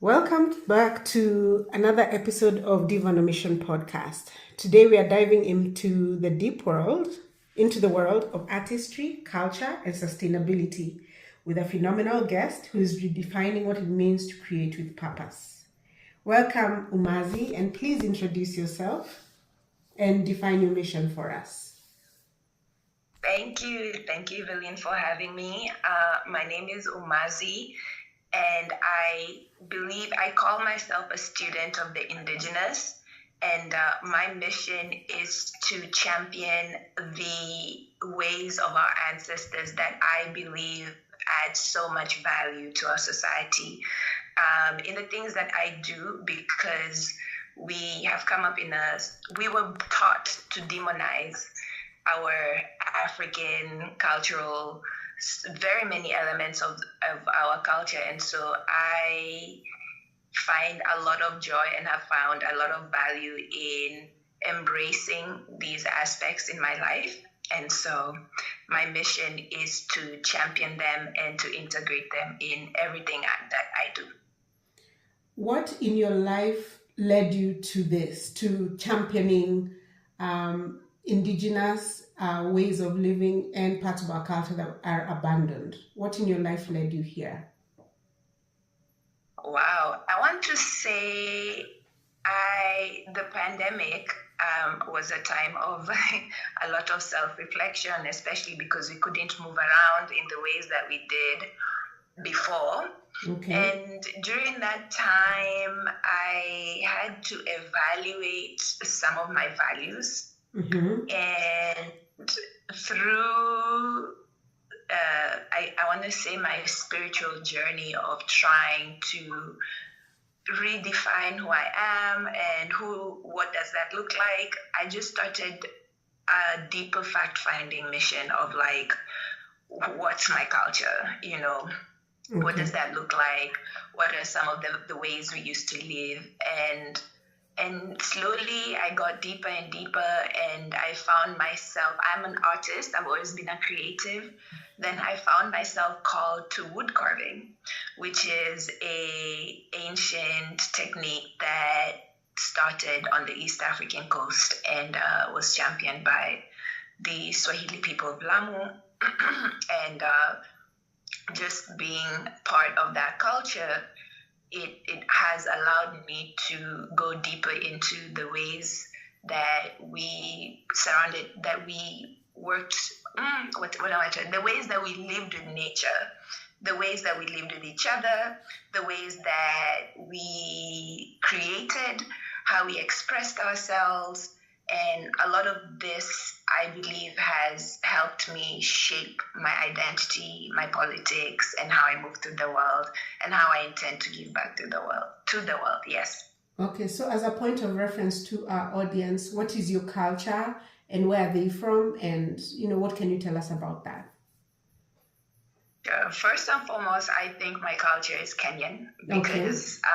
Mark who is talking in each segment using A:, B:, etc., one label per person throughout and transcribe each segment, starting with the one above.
A: Welcome back to another episode of Diva on a Mission podcast. Today we are diving into the world of artistry, culture, and sustainability with a phenomenal guest who is redefining what it means to create with purpose. Welcome, Umazi, and please introduce yourself and define your mission for us.
B: Thank you, Evelyn, for having me. My name is Umazi, and I believe I call myself a student of the indigenous, and my mission is to champion the ways of our ancestors that I believe add so much value to our society. In the things that I do, because we have come up we were taught to demonize our African cultural, very many elements of our culture. And so I find a lot of joy and have found a lot of value in embracing these aspects in my life. And so my mission is to champion them and to integrate them in everything that I do.
A: What in your life led you to this, to championing indigenous ways of living and parts of our culture that are abandoned? What in your life led you here?
B: Wow. I want to say the pandemic was a time of a lot of self-reflection, especially because we couldn't move around in the ways that we did before. Okay. And during that time, I had to evaluate some of my values. Mm-hmm. And through, I want to say my spiritual journey of trying to redefine who I am and what does that look like, I just started a deeper fact-finding mission of like, what's my culture, Okay. What does that look like? What are some of the ways we used to live? And slowly I got deeper and deeper, and I found myself, I'm an artist, I've always been a creative. Then I found myself called to woodcarving, which is an ancient technique that started on the East African coast and was championed by the Swahili people of Lamu. And just being part of that culture, it has allowed me to go deeper into the ways that we worked, the ways that we lived with nature, the ways that we lived with each other, the ways that we created, how we expressed ourselves. And a lot of this, I believe, has helped me shape my identity, my politics, and how I move through the world, and how I intend to give back to the world, yes.
A: Okay, so as a point of reference to our audience, what is your culture and where are they from? And, what can you tell us about that?
B: First and foremost, I think my culture is Kenyan because... Okay.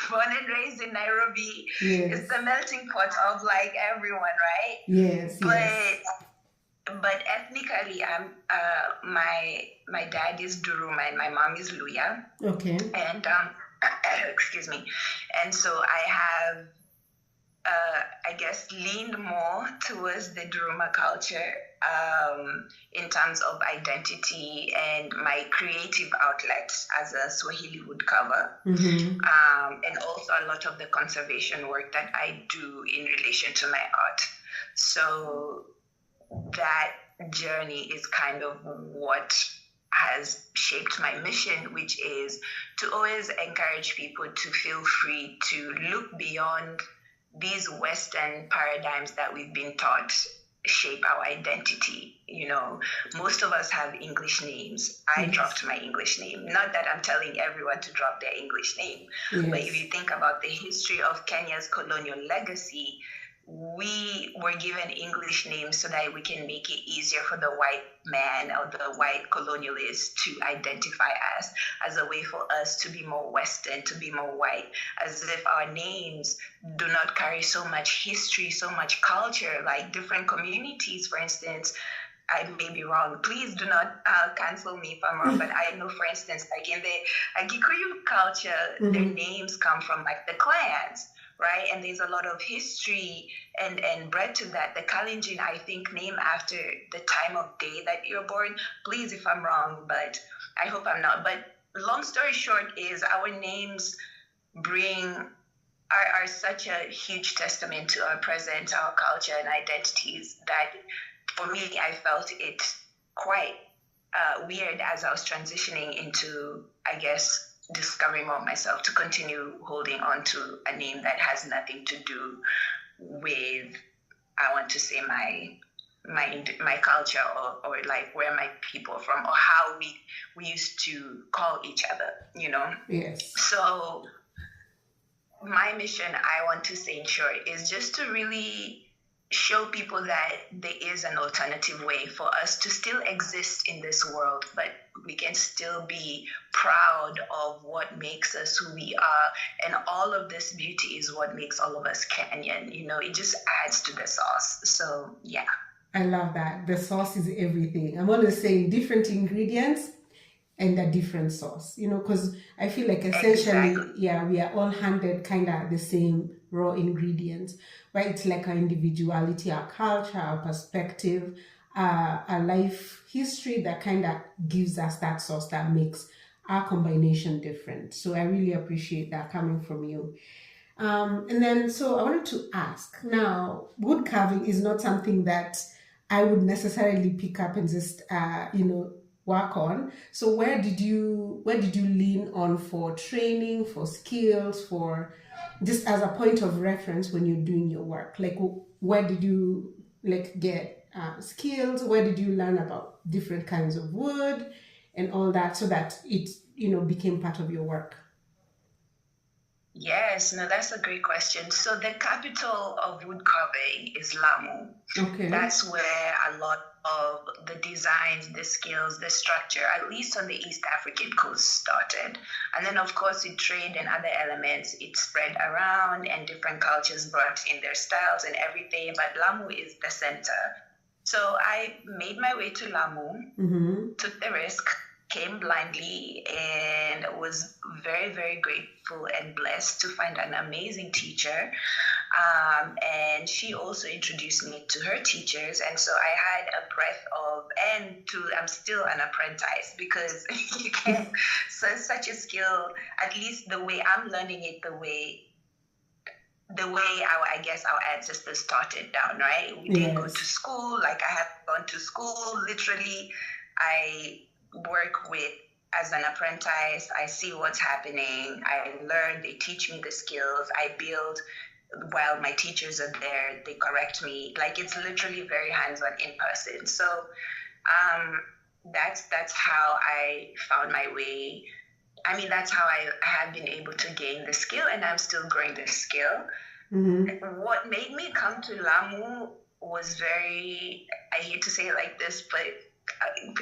B: Born and raised in Nairobi, yes. It's the melting pot of like everyone, right?
A: Yes.
B: But ethnically, I'm my dad is Duruma and my mom is Luya.
A: Okay.
B: And excuse me, and so I have I guess leaned more towards the Duruma culture in terms of identity and my creative outlets as a Swahili woodcarver. Mm-hmm. And also a lot of the conservation work that I do in relation to my art. So that journey is kind of what has shaped my mission, which is to always encourage people to feel free to look beyond these Western paradigms that we've been taught shape our identity. Most of us have English names. I dropped my English name. Not that I'm telling everyone to drop their English name, but if you think about the history of Kenya's colonial legacy, we were given English names so that we can make it easier for the white man or the white colonialist to identify us, as a way for us to be more Western, to be more white, as if our names do not carry so much history, so much culture. Like different communities, for instance, I may be wrong. Please do not cancel me if I'm wrong. But I know, for instance, like in the Gikuyu culture, their names come from like the clans, right? And there's a lot of history and bred to that. The Kalenjin, I think, name after the time of day that you're born. Please, if I'm wrong, but I hope I'm not. But long story short is our names are such a huge testament to our present, our culture and identities that for me, I felt it quite weird as I was transitioning into, I guess, discovering more of myself to continue holding on to a name that has nothing to do with, I want to say, my culture or like where my people are from or how we used to call each other, you know?
A: Yes.
B: So my mission, I want to say in short, is just to really show people that there is an alternative way for us to still exist in this world, but we can still be proud of what makes us who we are. And all of this beauty is what makes all of us Kenyan. You know, it just adds to the sauce. So, yeah.
A: I love that. The sauce is everything. I'm always saying different ingredients and a different sauce, you know, because I feel like essentially,
B: Exactly.
A: yeah, we are all handed kind of the same raw ingredients, right? It's like our individuality, our culture, our perspective, our life history that kind of gives us that sauce that makes our combination different. So I really appreciate that coming from you. And then, so I wanted to ask now, wood carving is not something that I would necessarily pick up and just, work on. So where did you lean on for training, for skills, for just as a point of reference when you're doing your work? Like, where did you like get skills? Where did you learn about different kinds of wood and all that, so that it became part of your work?
B: Yes, no, that's a great question. So the capital of wood carving is Lamu.
A: Okay.
B: That's where a lot of the designs, the skills, the structure, at least on the East African coast, started. And then, of course, with trade and other elements, it spread around and different cultures brought in their styles and everything. But Lamu is the center. So I made my way to Lamu, took the risk, came blindly, and was very, very grateful and blessed to find an amazing teacher. And she also introduced me to her teachers. And so I had a breadth of, I'm still an apprentice because you can, so it's such a skill, at least the way I'm learning it, I guess our ancestors started down, right? We didn't go to school. Like I have gone to school. Literally, I work with as an apprentice. I see what's happening. I learn. They teach me the skills. I build while my teachers are there. They correct me. Like it's literally very hands-on in person. So that's how I found my way. I mean, that's how I have been able to gain the skill, and I'm still growing the skill. What made me come to Lamu was very, I hate to say it like this, but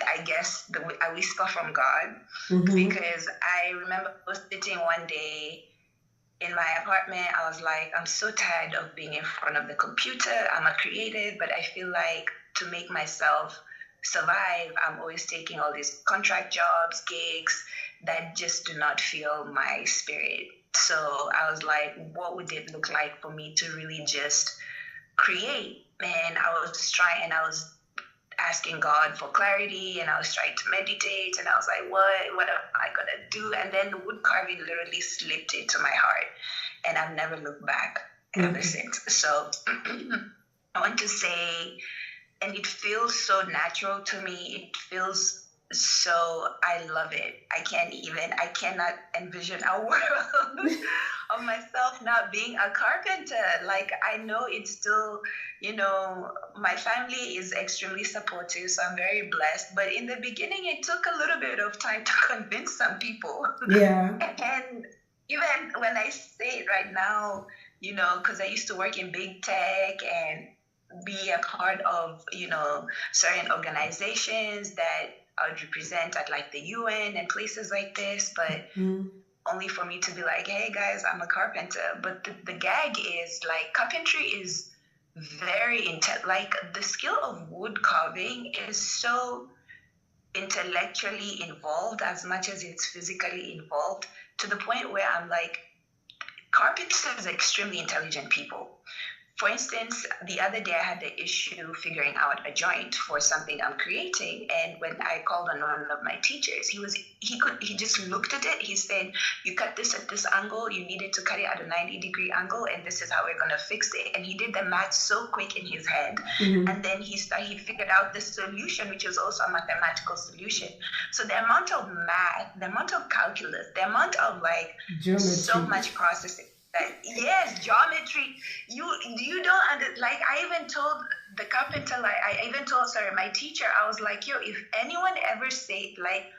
B: I guess a whisper from God, because I remember I was sitting one day in my apartment. I was like, I'm so tired of being in front of the computer. I'm a creative, but I feel like to make myself survive, I'm always taking all these contract jobs, gigs that just do not feel my spirit. So I was like, what would it look like for me to really just create? And I was asking God for clarity, and I was trying to meditate, and I was like, what am I gonna do? And then the wood carving literally slipped into my heart, and I've never looked back ever since. So I want to say, and it feels so natural to me. It feels so, I love it. I cannot envision a world of myself not being a carpenter. Like, I know it's still, my family is extremely supportive, so I'm very blessed. But in the beginning, it took a little bit of time to convince some people.
A: Yeah.
B: And even when I say it right now, because I used to work in big tech and be a part of, certain organizations that I would represent at like the UN and places like this, but only for me to be like, hey guys, I'm a carpenter. But the gag is like, carpentry is like the skill of wood carving is so intellectually involved as much as it's physically involved, to the point where I'm like, carpenters are extremely intelligent people. For instance, the other day I had the issue figuring out a joint for something I'm creating, and when I called on one of my teachers, he just looked at it. He said, "You cut this at this angle. You needed to cut it at a 90-degree angle, and this is how we're gonna fix it." And he did the math so quick in his head, and then he figured out the solution, which is also a mathematical solution. So the amount of math, the amount of calculus, the amount of like
A: Geometry.
B: so much processing. Yes, geometry. You don't like. I even told the carpenter, like I even told my teacher. I was like, yo, if anyone ever say like,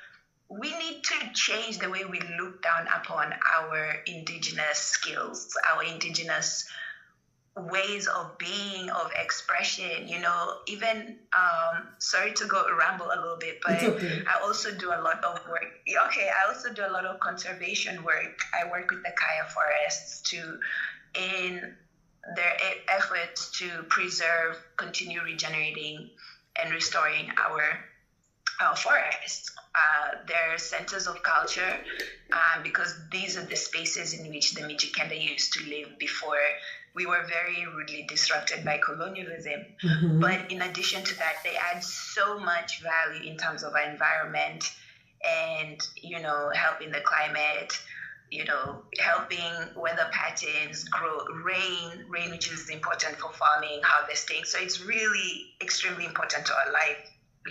B: we need to change the way we look down upon our indigenous skills, our indigenous ways of being, of expression, even sorry to go ramble a little bit, but
A: okay.
B: I also do a lot of work. Okay, I also do a lot of conservation work. I work with the Kaya forests in their efforts to preserve, continue regenerating and restoring our forests. They're centers of culture because these are the spaces in which the Mijikenda used to live before we were very rudely disrupted by colonialism. But in addition to that, they add so much value in terms of our environment and, helping the climate, helping weather patterns, grow rain, which is important for farming, harvesting. So it's really extremely important to our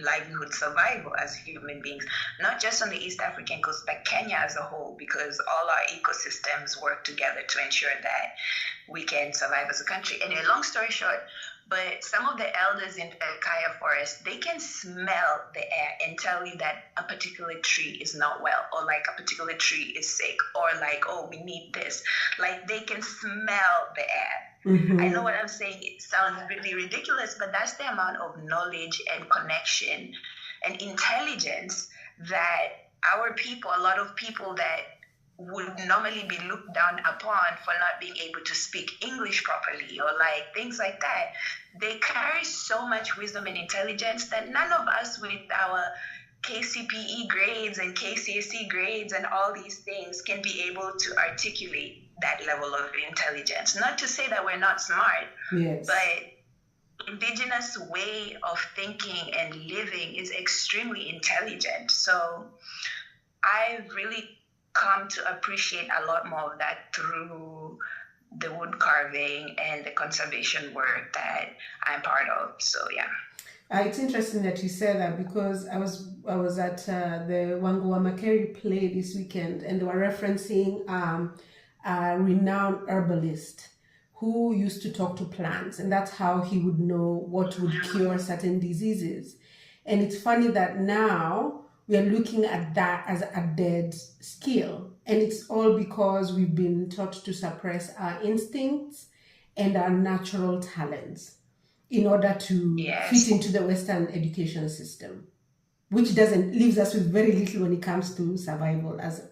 B: livelihood survival as human beings, not just on the East African coast, but Kenya as a whole, because all our ecosystems work together to ensure that we can survive as a country. And a long story short, but some of the elders in the Kaya forest, they can smell the air and tell you that a particular tree is not well, or like a particular tree is sick, or like, oh, we need this. Like they can smell the air. I know what I'm saying, it sounds really ridiculous, but that's the amount of knowledge and connection and intelligence that our people, a lot of people that would normally be looked down upon for not being able to speak English properly or like things like that, they carry so much wisdom and intelligence that none of us with our KCPE grades and KCSE grades and all these things can be able to articulate that level of intelligence. Not to say that we're not smart,
A: yes,
B: but indigenous way of thinking and living is extremely intelligent. So I've really come to appreciate a lot more of that through the wood carving and the conservation work that I'm part of. So yeah.
A: It's interesting that you said that, because I was at the Wangu Makeri play this weekend, and they were referencing a renowned herbalist who used to talk to plants, and that's how he would know what would cure certain diseases. And it's funny that now we are looking at that as a dead skill, and it's all because we've been taught to suppress our instincts and our natural talents in order to fit into the Western education system, which leaves us with very little when it comes to survival as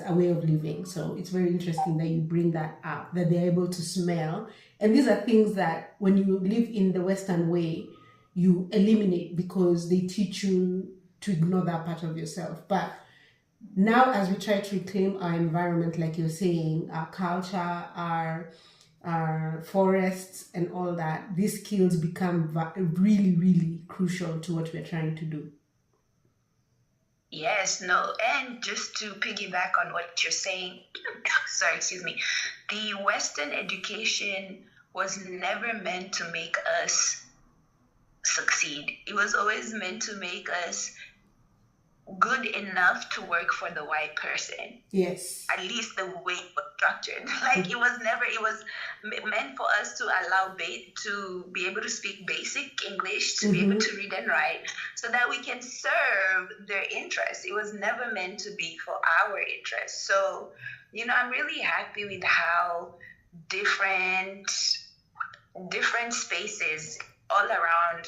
A: a way of living. So it's very interesting that you bring that up, that they're able to smell. And these are things that when you live in the Western way, you eliminate because they teach you to ignore that part of yourself. But now as we try to reclaim our environment, like you're saying, our culture, our forests and all that, these skills become really, really crucial to what we're trying to do.
B: Yes, no, and just to piggyback on what you're saying, the Western education was never meant to make us succeed. It was always meant to make us good enough to work for the white person.
A: Yes.
B: At least the way it was structured. Like it was meant for us to allow to be able to speak basic English, to be able to read and write, so that we can serve their interests. It was never meant to be for our interests. So, I'm really happy with how different spaces all around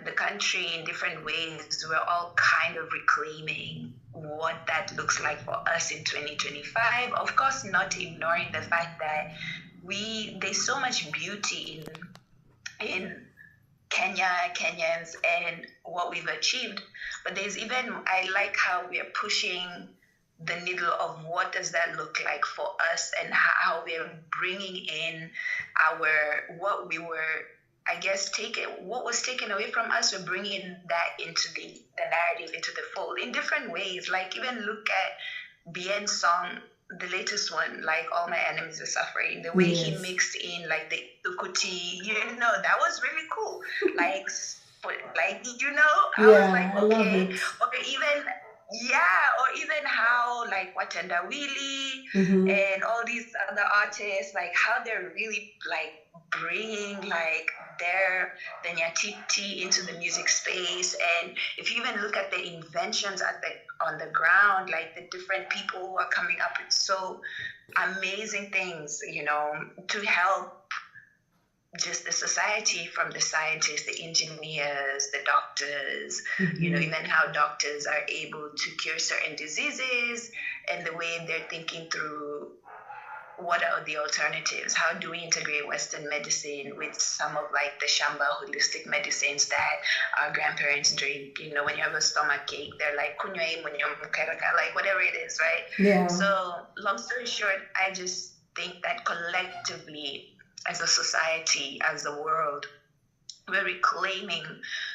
B: the country in different ways, we're all kind of reclaiming what that looks like for us in 2025. Of course, not ignoring the fact that there's so much beauty in Kenyans and what we've achieved, but I like how we are pushing the needle of what does that look like for us, and how we're bringing in what was taken away from us. We're bringing that into the narrative, into the fold in different ways. Like, even look at Bien's song, the latest one, like All My Enemies Are Suffering, the way he mixed in like the Ukuti, that was really cool. I was like, okay. Or even how like Watendawili and all these other artists, like how they're really like bringing like the Nyatiti into the music space. And if you even look at the inventions on the ground, like the different people who are coming up with so amazing things, to help just the society, from the scientists, the engineers, the doctors, even how doctors are able to cure certain diseases, and the way they're thinking through what are the alternatives. How do we integrate Western medicine with some of like the Shamba holistic medicines that our grandparents drink? When you have a stomach ache, they're like, kunywa like whatever it is, right?
A: Yeah.
B: So long story short, I just think that collectively, as a society, as a world, we're reclaiming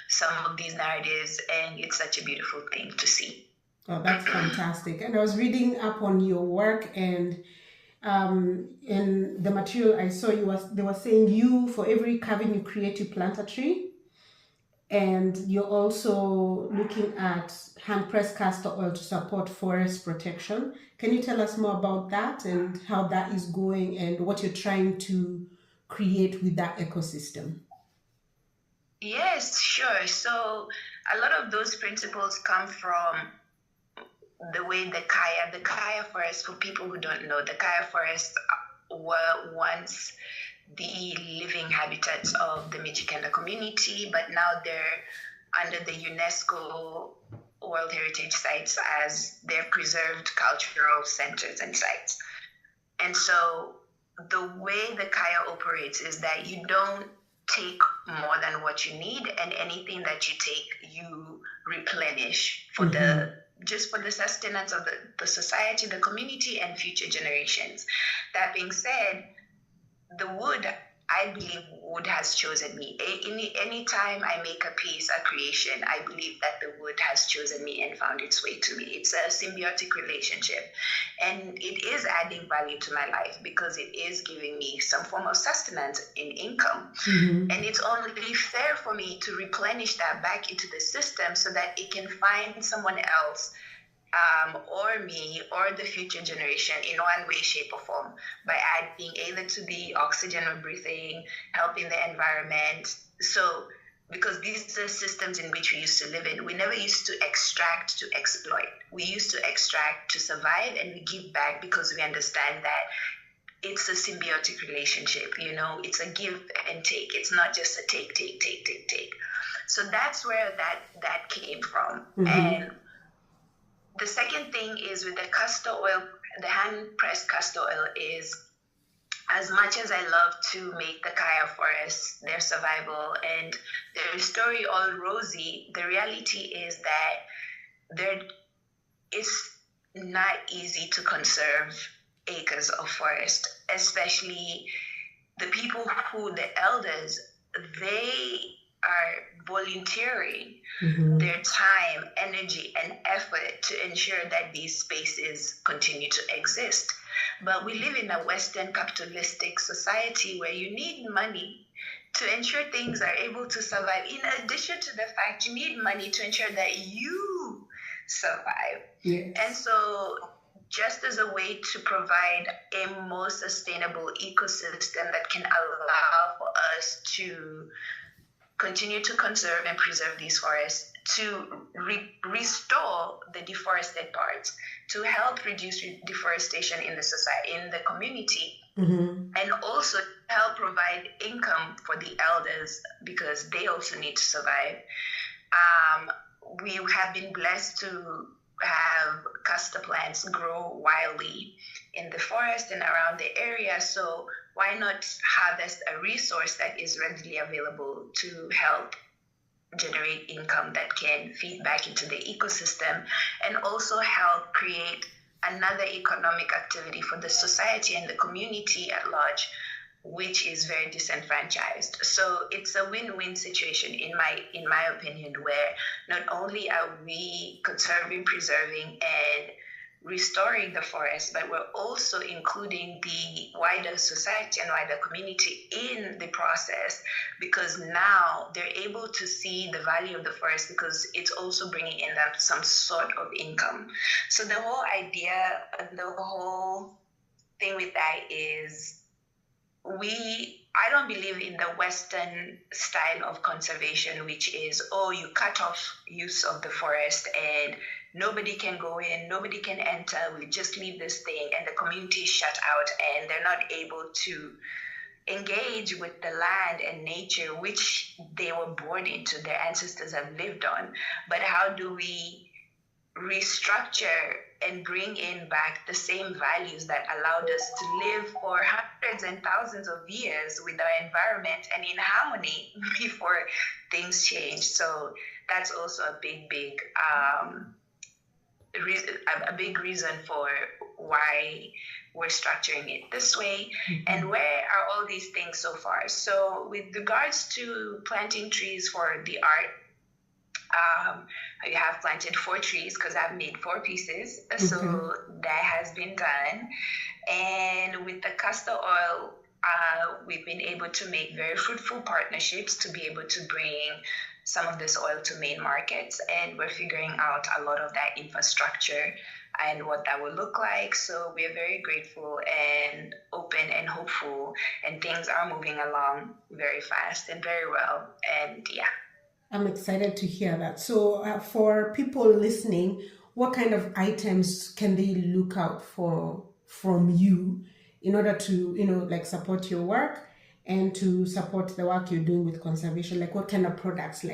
B: some of these narratives, and it's such a beautiful thing to see.
A: Oh, that's fantastic. And I was reading up on your work, and in the material I saw, they were saying for every cabin you create, you plant a tree. And you're also looking at hand-pressed castor oil to support forest protection. Can you tell us more about that and how that is going and what you're trying to create with that ecosystem?
B: Yes, sure. So a lot of those principles come from the way the Kaya forest, for people who don't know, the Kaya forests were once the living habitats of the Mijikenda community, but now they're under the UNESCO World Heritage Sites as their preserved cultural centers and sites. And so the way the Kaya operates is that you don't take more than what you need, and anything that you take, you replenish for just for the sustenance of the society, the community, and future generations. That being said, the wood, I believe wood has chosen me. Any time I make a piece, a creation, I believe that the wood has chosen me and found its way to me. It's a symbiotic relationship, and it is adding value to my life because it is giving me some form of sustenance in income. And it's only fair for me to replenish that back into the system so that it can find someone else, or me, or the future generation in one way, shape, or form, by adding either to the oxygen we're breathing, helping the environment. So, because these are systems in which we used to live in, we never used to extract to exploit. We used to extract to survive, and we give back because we understand that it's a symbiotic relationship. It's a give and take. It's not just a take. So that's where that came from. And the second thing is with the castor oil, the hand-pressed castor oil, is, as much as I love to make the Kaya forests, their survival and their story all rosy, the reality is that it's not easy to conserve acres of forest, especially the people the elders, they are volunteering their time, energy, and effort to ensure that these spaces continue to exist. But we live in a Western capitalistic society where you need money to ensure things are able to survive. In addition to the fact you need money to ensure that you survive.
A: Yes.
B: And so, just as a way to provide a more sustainable ecosystem that can allow for us to continue to conserve and preserve these forests, to restore the deforested parts, to help reduce deforestation in the society, in the community, and also help provide income for the elders because they also need to survive. We have been blessed to have castor plants grow wildly in the forest and around the area. So why not harvest a resource that is readily available to help generate income that can feed back into the ecosystem and also help create another economic activity for the society and the community at large, which is very disenfranchised. So it's a win-win situation in my opinion, where not only are we conserving, preserving, and restoring the forest, but we're also including the wider society and wider community in the process, because now they're able to see the value of the forest because it's also bringing in them some sort of income. So the whole idea, the whole thing with that is I don't believe in the Western style of conservation, which is, oh, you cut off use of the forest and nobody can go in, nobody can enter, we just leave this thing and the community is shut out and they're not able to engage with the land and nature which they were born into, their ancestors have lived on. But how do we restructure and bring in back the same values that allowed us to live for hundreds and thousands of years with our environment and in harmony before things change? So that's also a big reason for why we're structuring it this way. Mm-hmm. And where are all these things so far? So with regards to planting trees for the art, I have planted 4 trees because I've made 4 pieces. Mm-hmm. So that has been done. And with the castor oil, we've been able to make very fruitful partnerships to be able to bring some of this oil to main markets. And we're figuring out a lot of that infrastructure and what that will look like. So we're very grateful and open and hopeful, and things are moving along very fast and very well. And yeah.
A: I'm excited to hear that. So for people listening, what kind of items can they look out for from you in order to, like support your work and to support the work you're doing with conservation? Like what kind of products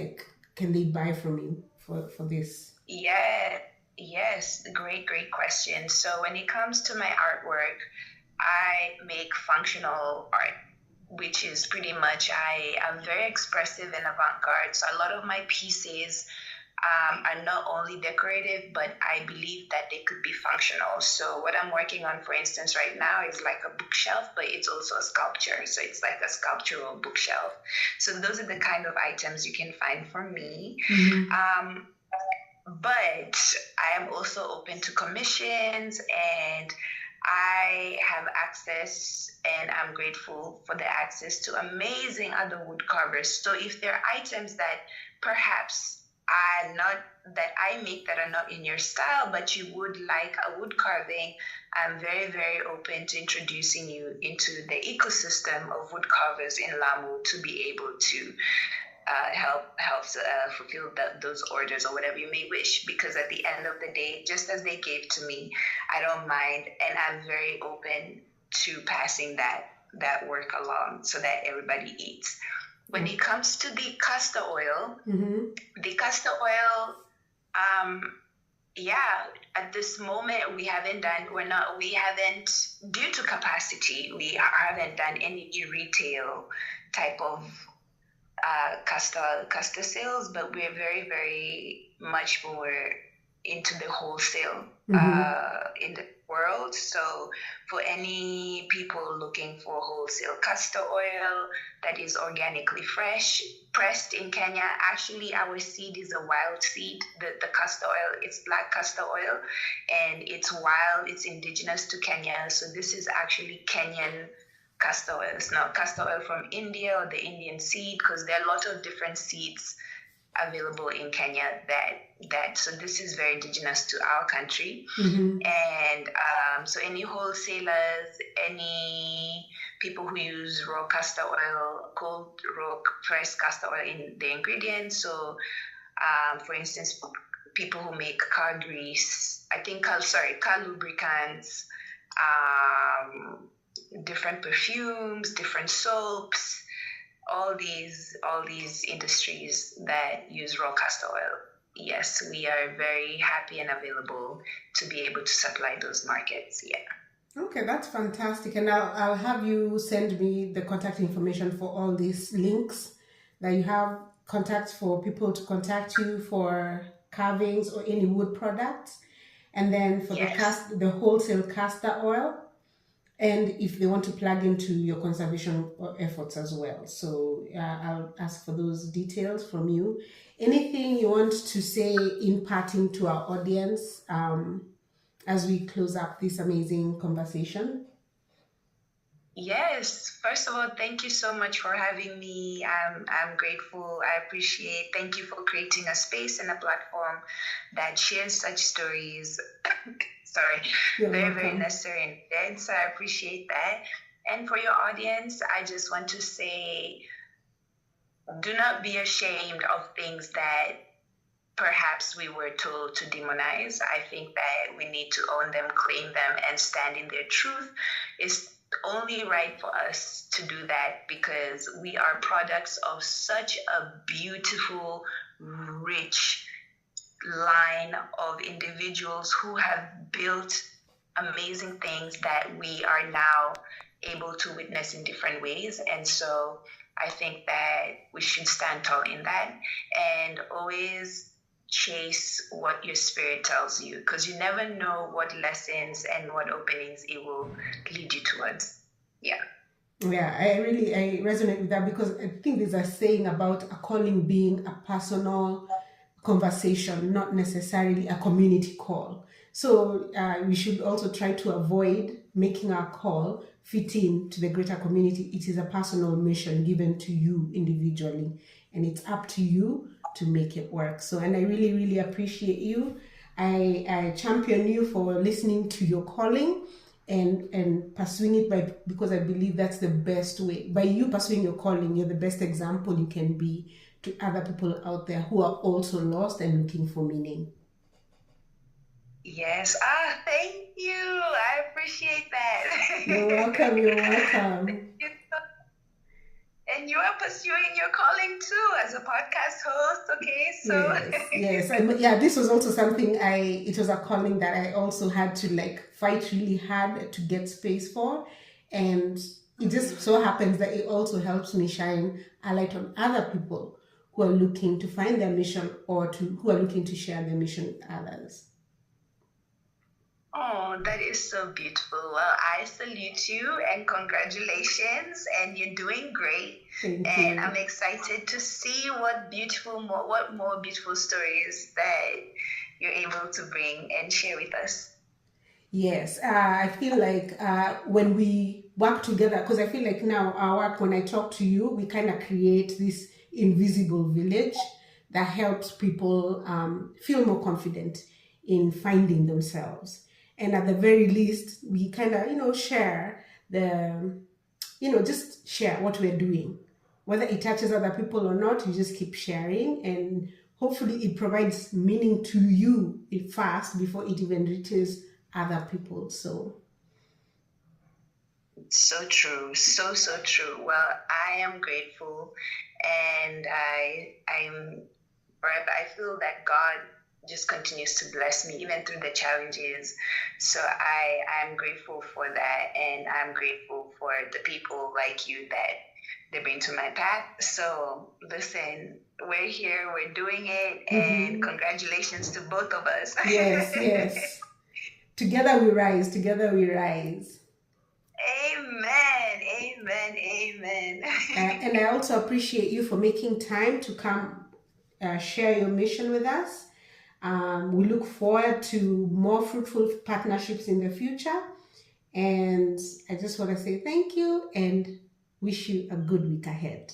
A: can they buy from you for this?
B: Yeah, yes, great question. So when it comes to my artwork, I make functional art, which is pretty much, I am very expressive and avant-garde. So a lot of my pieces are not only decorative, but I believe that they could be functional. So what I'm working on, for instance, right now is like a bookshelf, but it's also a sculpture. So it's like a sculptural bookshelf. So those are the kind of items you can find from me. Mm-hmm. But I am also open to commissions, and I have access, and I'm grateful for the access to amazing other woodcarvers. So if there are items that perhaps that I make that are not in your style, but you would like a wood carving, I'm very, very open to introducing you into the ecosystem of woodcarvers in Lamu to be able to help fulfill those orders or whatever you may wish. Because at the end of the day, just as they gave to me, I don't mind, and I'm very open to passing that work along so that everybody eats. When it comes to the castor oil, mm-hmm. the castor oil, at this moment due to capacity, we haven't done any retail type of castor sales, but we're very, very much more into the wholesale in the world. So for any people looking for wholesale castor oil that is organically fresh, pressed in Kenya, actually our seed is a wild seed. The castor oil, it's black castor oil, and it's wild, it's indigenous to Kenya. So this is actually Kenyan castor oil. It's not castor oil from India or the Indian seed, because there are a lot of different seeds available in Kenya so this is very indigenous to our country. Mm-hmm. And so any wholesalers, any people who use raw castor oil, cold raw pressed castor oil in the ingredients. So for instance, people who make car grease, car lubricants, different perfumes, different soaps, all these industries that use raw castor oil. yes, we are very happy and available to be able to supply those markets. Yeah.
A: Okay, that's fantastic. And I'll have you send me the contact information for all these links that you have, contacts for people to contact you for carvings or any wood products. And then for
B: Yes.
A: the wholesale castor oil, and if they want to plug into your conservation efforts as well. So I'll ask for those details from you. Anything you want to say imparting to our audience as we close up this amazing conversation?
B: Yes. First of all, thank you so much for having me. I'm grateful. I appreciate. Thank you for creating a space and a platform that shares such stories. Sorry,
A: You're
B: very, very
A: welcome.
B: necessary and needed. So I appreciate that. And for your audience, I just want to say, do not be ashamed of things that perhaps we were told to demonize. I think that we need to own them, claim them, and stand in their truth. It's only right for us to do that because we are products of such a beautiful, rich line of individuals who have built amazing things that we are now able to witness in different ways. And so I think that we should stand tall in that and always chase what your spirit tells you because you never know what lessons and what openings it will lead you towards. Yeah.
A: Yeah, I resonate with that because I think there's a saying about a calling being a personal conversation, not necessarily a community call. So we should also try to avoid making our call fit in to the greater community. It is a personal mission given to you individually, and it's up to you to make it work. So, and I really, really appreciate you. I champion you for listening to your calling and pursuing it because I believe that's the best way. By you pursuing your calling, you're the best example you can be to other people out there who are also lost and looking for meaning.
B: Yes. Ah, thank you. I appreciate that.
A: You're welcome. You're welcome.
B: You- And you are pursuing your calling too as a podcast host. Okay, so
A: Yes, yes. Yeah, this was also something it was a calling that I also had to like fight really hard to get space for. And it just so happens that it also helps me shine a light on other people who are looking to find their mission or who are looking to share their mission with others.
B: oh, that is so beautiful. Well, I salute you and congratulations, and you're doing great.
A: Thank
B: And
A: you.
B: I'm excited to see what more beautiful stories that you're able to bring and share with us.
A: Yes, I feel like when we work together, because I feel like now our work, when I talk to you, we kind of create this invisible village that helps people feel more confident in finding themselves. And at the very least, we kind of, share just share what we're doing. Whether it touches other people or not, you just keep sharing and hopefully it provides meaning to you first before it even reaches other people. So
B: So true, so true. Well, I am grateful, and I feel that God just continues to bless me even through the challenges. So I'm grateful for that, and I'm grateful for the people like you that they bring to my path. So listen, we're here, we're doing it, and congratulations to both of us.
A: yes, yes. Together we rise, together we rise.
B: Amen, amen, amen.
A: And I also appreciate you for making time to come share your mission with us. We look forward to more fruitful partnerships in the future. And I just want to say thank you and wish you a good week ahead.